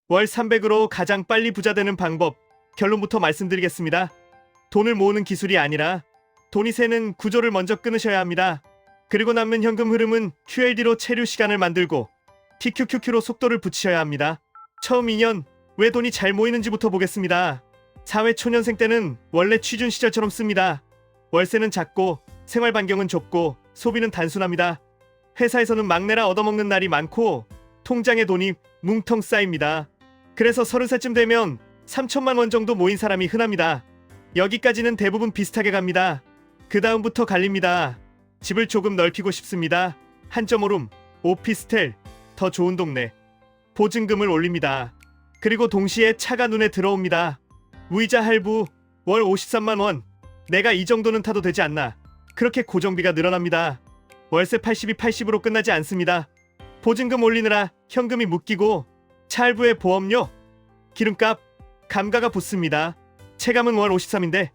월 300으로 가장 빨리 부자 되는 방법, 결론부터 말씀드리겠습니다. 돈을 모으는 기술이 아니라 돈이 새는 구조를 먼저 끊으셔야 합니다. 그리고 남는 현금 흐름은 QLD로 체류 시간을 만들고 TQQQ로 속도를 붙이셔야 합니다. 처음 2년, 왜 돈이 잘 모이는지부터 보겠습니다. 사회 초년생 때는 원래 취준 시절처럼 씁니다. 월세는 작고 생활 반경은 좁고 소비는 단순합니다. 회사에서는 막내라 얻어먹는 날이 많고 통장에 돈이 뭉텅 쌓입니다. 그래서 30살쯤 되면 3천만 원 정도 모인 사람이 흔합니다. 여기까지는 대부분 비슷하게 갑니다. 그 다음부터 갈립니다. 집을 조금 넓히고 싶습니다. 한 점 오름, 오피스텔, 더 좋은 동네. 보증금을 올립니다. 그리고 동시에 차가 눈에 들어옵니다. 무이자 할부, 월 53만 원. 내가 이 정도는 타도 되지 않나. 그렇게 고정비가 늘어납니다. 월세 80이 80으로 끝나지 않습니다. 보증금 올리느라 현금이 묶이고 차 할부에 보험료, 기름값, 감가가 붙습니다. 체감은 월 53인데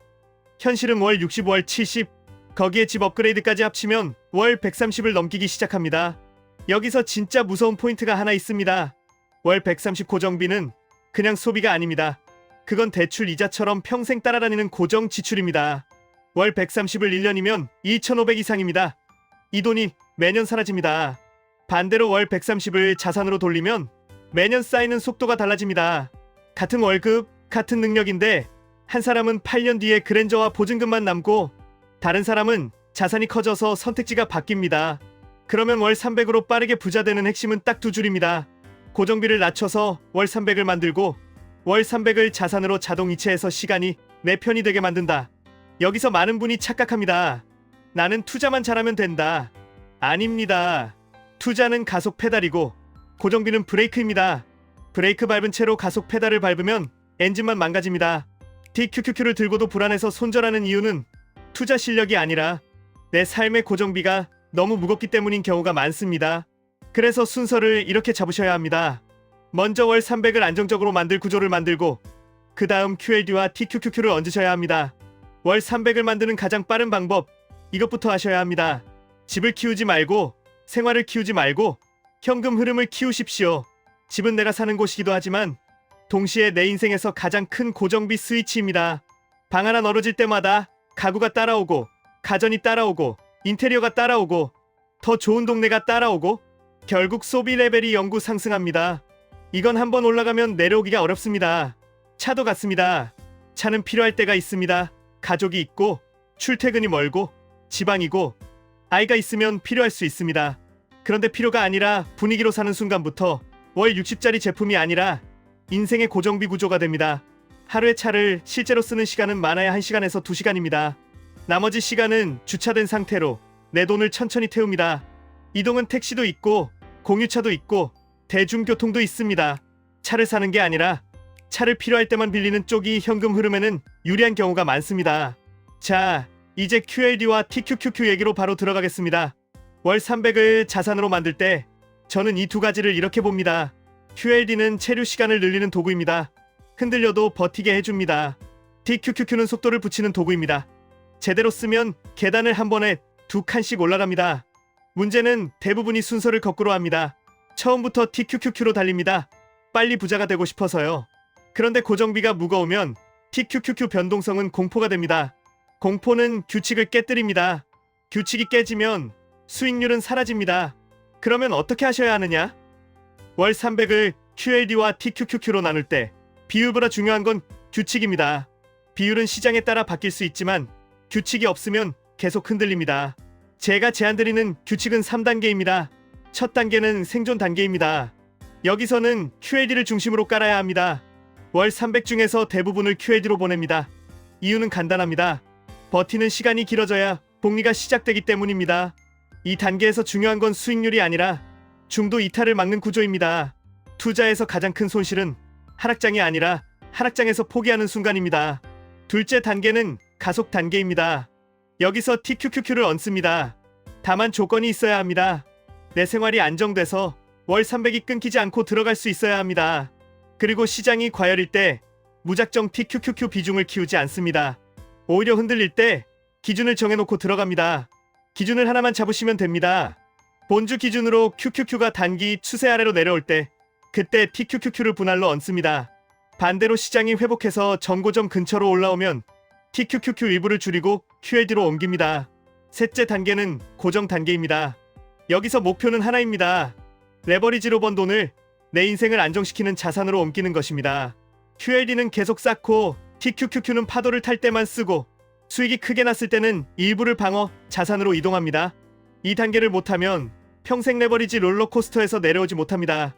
현실은 월 60, 월 70, 거기에 집 업그레이드까지 합치면 월 130을 넘기기 시작합니다. 여기서 진짜 무서운 포인트가 하나 있습니다. 월 130 고정비는 그냥 소비가 아닙니다. 그건 대출 이자처럼 평생 따라다니는 고정 지출입니다. 월 130을 1년이면 2,500 이상입니다. 이 돈이 매년 사라집니다. 반대로 월 130을 자산으로 돌리면 매년 쌓이는 속도가 달라집니다. 같은 월급, 같은 능력인데 한 사람은 8년 뒤에 그랜저와 보증금만 남고 다른 사람은 자산이 커져서 선택지가 바뀝니다. 그러면 월 300으로 빠르게 부자 되는 핵심은 딱 두 줄입니다. 고정비를 낮춰서 월 300을 만들고 월 300을 자산으로 자동 이체해서 시간이 내 편이 되게 만든다. 여기서 많은 분이 착각합니다. 나는 투자만 잘하면 된다. 아닙니다. 투자는 가속 페달이고 고정비는 브레이크입니다. 브레이크 밟은 채로 가속 페달을 밟으면 엔진만 망가집니다. TQQQ를 들고도 불안해서 손절하는 이유는 투자 실력이 아니라 내 삶의 고정비가 너무 무겁기 때문인 경우가 많습니다. 그래서 순서를 이렇게 잡으셔야 합니다. 먼저 월 300을 안정적으로 만들 구조를 만들고 그 다음 QLD와 TQQQ를 얹으셔야 합니다. 월 300을 만드는 가장 빠른 방법, 이것부터 하셔야 합니다. 집을 키우지 말고 생활을 키우지 말고 현금 흐름을 키우십시오. 집은 내가 사는 곳이기도 하지만 동시에 내 인생에서 가장 큰 고정비 스위치입니다. 방 하나 넓어질 때마다 가구가 따라오고 가전이 따라오고 인테리어가 따라오고 더 좋은 동네가 따라오고 결국 소비 레벨이 영구 상승합니다. 이건 한번 올라가면 내려오기가 어렵습니다. 차도 같습니다. 차는 필요할 때가 있습니다. 가족이 있고 출퇴근이 멀고 지방이고 아이가 있으면 필요할 수 있습니다. 그런데 필요가 아니라 분위기로 사는 순간부터 월 60짜리 제품이 아니라 인생의 고정비 구조가 됩니다. 하루에 차를 실제로 쓰는 시간은 많아야 1시간에서 2시간입니다. 나머지 시간은 주차된 상태로 내 돈을 천천히 태웁니다. 이동은 택시도 있고 공유차도 있고 대중교통도 있습니다. 차를 사는 게 아니라 차를 필요할 때만 빌리는 쪽이 현금 흐름에는 유리한 경우가 많습니다. 자, 이제 QLD와 TQQQ 얘기로 바로 들어가겠습니다. 월 300을 자산으로 만들 때 저는 이 두 가지를 이렇게 봅니다. QLD는 체류 시간을 늘리는 도구입니다. 흔들려도 버티게 해줍니다. TQQQ는 속도를 붙이는 도구입니다. 제대로 쓰면 계단을 한 번에 2칸씩 올라갑니다. 문제는 대부분이 순서를 거꾸로 합니다. 처음부터 TQQQ로 달립니다. 빨리 부자가 되고 싶어서요. 그런데 고정비가 무거우면 TQQQ 변동성은 공포가 됩니다. 공포는 규칙을 깨뜨립니다. 규칙이 깨지면 수익률은 사라집니다. 그러면 어떻게 하셔야 하느냐? 월 300을 QLD와 TQQQ로 나눌 때 비율보다 중요한 건 규칙입니다. 비율은 시장에 따라 바뀔 수 있지만 규칙이 없으면 계속 흔들립니다. 제가 제안드리는 규칙은 3단계입니다. 첫 단계는 생존 단계입니다. 여기서는 QLD를 중심으로 깔아야 합니다. 월 300 중에서 대부분을 QLD로 보냅니다. 이유는 간단합니다. 버티는 시간이 길어져야 복리가 시작되기 때문입니다. 이 단계에서 중요한 건 수익률이 아니라 중도 이탈을 막는 구조입니다. 투자에서 가장 큰 손실은 하락장이 아니라 하락장에서 포기하는 순간입니다. 둘째 단계는 가속 단계입니다. 여기서 TQQQ를 얹습니다. 다만 조건이 있어야 합니다. 내 생활이 안정돼서 월 300이 끊기지 않고 들어갈 수 있어야 합니다. 그리고 시장이 과열일 때 무작정 TQQQ 비중을 키우지 않습니다. 오히려 흔들릴 때 기준을 정해놓고 들어갑니다. 기준을 하나만 잡으시면 됩니다. 본주 기준으로 QQQ가 단기 추세 아래로 내려올 때 그때 TQQQ를 분할로 얹습니다. 반대로 시장이 회복해서 정고점 근처로 올라오면 TQQQ 일부를 줄이고 QLD로 옮깁니다. 셋째 단계는 고정 단계입니다. 여기서 목표는 하나입니다. 레버리지로 번 돈을 내 인생을 안정시키는 자산으로 옮기는 것입니다. QLD는 계속 쌓고 TQQQ는 파도를 탈 때만 쓰고 수익이 크게 났을 때는 일부를 방어 자산으로 이동합니다. 이 단계를 못하면 평생 레버리지 롤러코스터에서 내려오지 못합니다.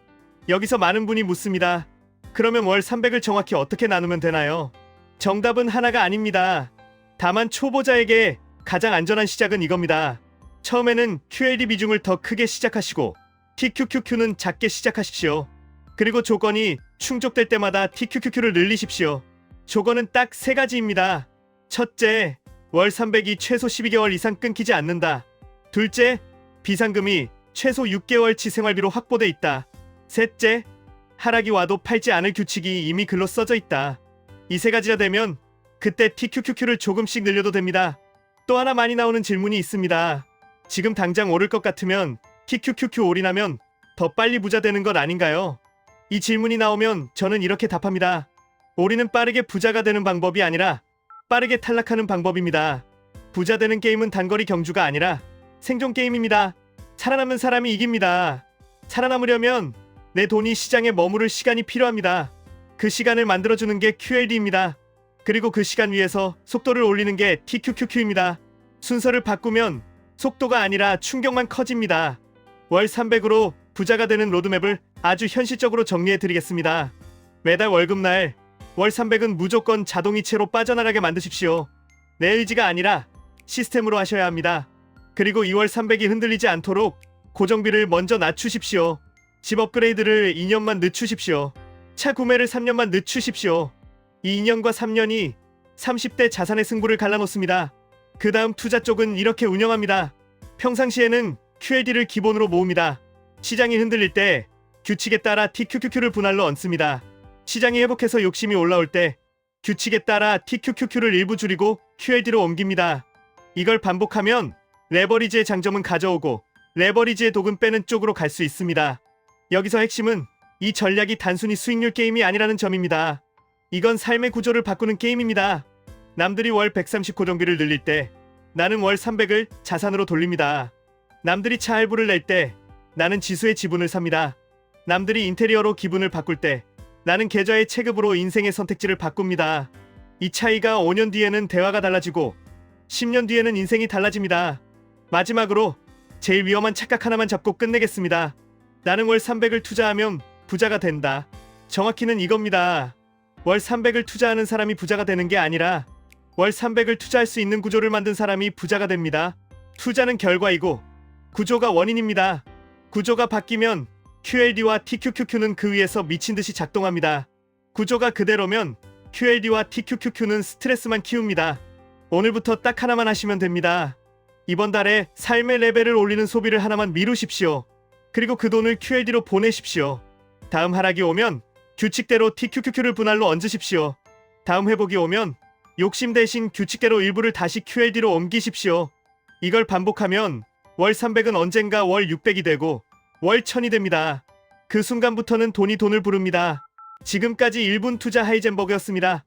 여기서 많은 분이 묻습니다. 그러면 월 300을 정확히 어떻게 나누면 되나요? 정답은 하나가 아닙니다. 다만 초보자에게 가장 안전한 시작은 이겁니다. 처음에는 QLD 비중을 더 크게 시작하시고 TQQQ는 작게 시작하십시오. 그리고 조건이 충족될 때마다 TQQQ를 늘리십시오. 조건은 딱 세 가지입니다. 첫째, 월 300이 최소 12개월 이상 끊기지 않는다. 둘째, 비상금이 최소 6개월치 생활비로 확보돼 있다. 셋째, 하락이 와도 팔지 않을 규칙이 이미 글로 써져 있다. 이 세 가지가 되면 그때 TQQQ를 조금씩 늘려도 됩니다. 또 하나 많이 나오는 질문이 있습니다. 지금 당장 오를 것 같으면 TQQQ 올인하면 더 빨리 부자 되는 것 아닌가요? 이 질문이 나오면 저는 이렇게 답합니다. 올인은 빠르게 부자가 되는 방법이 아니라 빠르게 탈락하는 방법입니다. 부자 되는 게임은 단거리 경주가 아니라 생존 게임입니다. 살아남은 사람이 이깁니다. 살아남으려면 내 돈이 시장에 머무를 시간이 필요합니다. 그 시간을 만들어주는 게 QLD입니다. 그리고 그 시간 위에서 속도를 올리는 게 TQQQ입니다. 순서를 바꾸면 속도가 아니라 충격만 커집니다. 월 300으로 부자가 되는 로드맵을 아주 현실적으로 정리해 드리겠습니다. 매달 월급날 월 300은 무조건 자동이체로 빠져나가게 만드십시오. 내 의지가 아니라 시스템으로 하셔야 합니다. 그리고 2월 300이 흔들리지 않도록 고정비를 먼저 낮추십시오. 집 업그레이드를 2년만 늦추십시오. 차 구매를 3년만 늦추십시오. 이 2년과 3년이 30대 자산의 승부를 갈라놓습니다. 그 다음 투자 쪽은 이렇게 운영합니다. 평상시에는 QLD를 기본으로 모읍니다. 시장이 흔들릴 때 규칙에 따라 TQQQ를 분할로 얹습니다. 시장이 회복해서 욕심이 올라올 때 규칙에 따라 TQQQ를 일부 줄이고 QLD로 옮깁니다. 이걸 반복하면 레버리지의 장점은 가져오고 레버리지의 독은 빼는 쪽으로 갈 수 있습니다. 여기서 핵심은 이 전략이 단순히 수익률 게임이 아니라는 점입니다. 이건 삶의 구조를 바꾸는 게임입니다. 남들이 월 130 고정비를 늘릴 때 나는 월 300을 자산으로 돌립니다. 남들이 차 할부를 낼 때 나는 지수의 지분을 삽니다. 남들이 인테리어로 기분을 바꿀 때 나는 계좌의 체급으로 인생의 선택지를 바꿉니다. 이 차이가 5년 뒤에는 대화가 달라지고 10년 뒤에는 인생이 달라집니다. 마지막으로 제일 위험한 착각 하나만 잡고 끝내겠습니다. 나는 월 300을 투자하면 부자가 된다. 정확히는 이겁니다. 월 300을 투자하는 사람이 부자가 되는 게 아니라 월 300을 투자할 수 있는 구조를 만든 사람이 부자가 됩니다. 투자는 결과이고 구조가 원인입니다. 구조가 바뀌면 QLD와 TQQQ는 그 위에서 미친듯이 작동합니다. 구조가 그대로면 QLD와 TQQQ는 스트레스만 키웁니다. 오늘부터 딱 하나만 하시면 됩니다. 이번 달에 삶의 레벨을 올리는 소비를 하나만 미루십시오. 그리고 그 돈을 QLD로 보내십시오. 다음 하락이 오면 규칙대로 TQQQ를 분할로 얹으십시오. 다음 회복이 오면 욕심 대신 규칙대로 일부를 다시 QLD로 옮기십시오. 이걸 반복하면 월 300은 언젠가 월 600이 되고 월 1000이 됩니다. 그 순간부터는 돈이 돈을 부릅니다. 지금까지 1분 투자 하이젠버그였습니다.